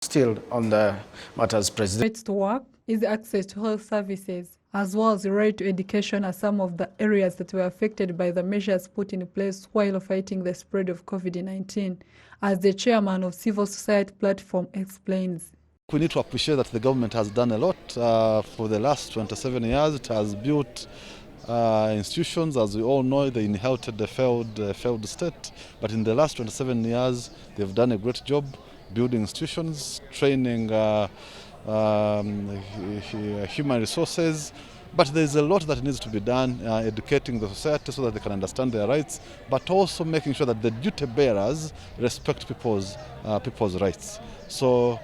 Still on the matters president. Right to work is access to health services, as well as the right to education are some of the areas that were affected by the measures put in place while fighting the spread of COVID-19, as the chairman of Civil Society Platform explains. We need to appreciate that the government has done a lot for the last 27 years. It has built institutions. As we all know, they inherited the failed state, but in the last 27 years, they've done a great job building institutions, training human resources. But there's a lot that needs to be done, educating the society so that they can understand their rights, but also making sure that the duty bearers respect people's rights. So,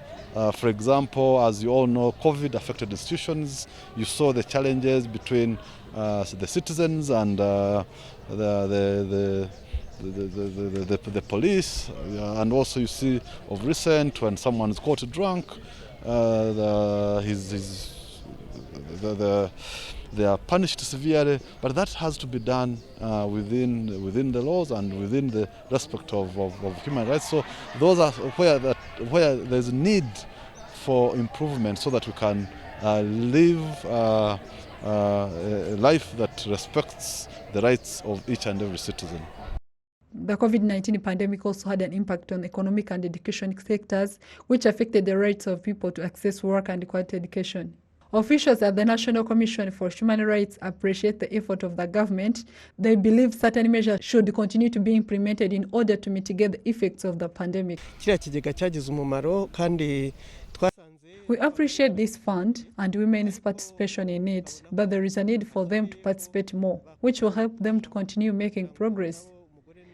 for example, as you all know, COVID affected institutions. You saw the challenges between the citizens and the police, and also you see of recent when someone is caught drunk, they are punished severely, but that has to be done within the laws and within the respect of human rights. So those are where there's a need for improvement so that we can live a life that respects the rights of each and every citizen. The COVID-19 pandemic also had an impact on economic and education sectors, which affected the rights of people to access work and quality education. Officials at the National Commission for Human Rights appreciate the effort of the government. They believe certain measures should continue to be implemented in order to mitigate the effects of the pandemic. We appreciate this fund and women's participation in it, but there is a need for them to participate more, which will help them to continue making progress.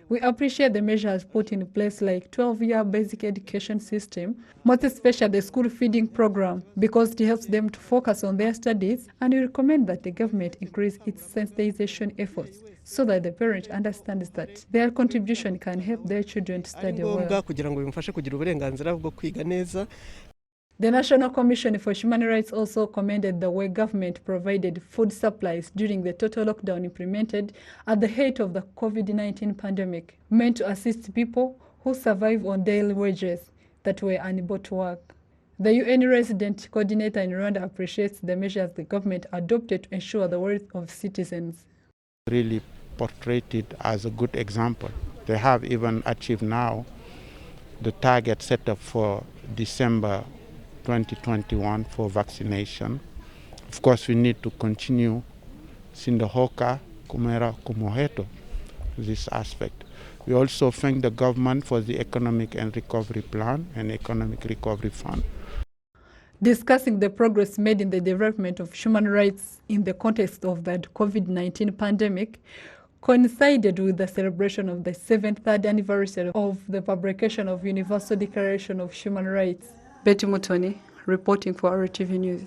We appreciate the measures put in place like 12-year basic education system, most especially the school feeding program, because it helps them to focus on their studies, and we recommend that the government increase its sensitization efforts so that the parent understands that their contribution can help their children to study well. The National Commission for Human Rights also commended the way government provided food supplies during the total lockdown implemented at the height of the COVID-19 pandemic, meant to assist people who survive on daily wages that were unable to work. The UN resident coordinator in Rwanda appreciates the measures the government adopted to ensure the wealth of citizens. Really portrayed it as a good example. They have even achieved now the target set up for December 2021 for vaccination. Of course, we need to continue Sindahoka, Kumera, Kumuheto, this aspect. We also thank the government for the Economic and Recovery Plan and Economic Recovery Fund. Discussing the progress made in the development of human rights in the context of the COVID-19 pandemic coincided with the celebration of the 73rd anniversary of the publication of Universal Declaration of Human Rights. Betty Mutoni, reporting for RwandaTV News.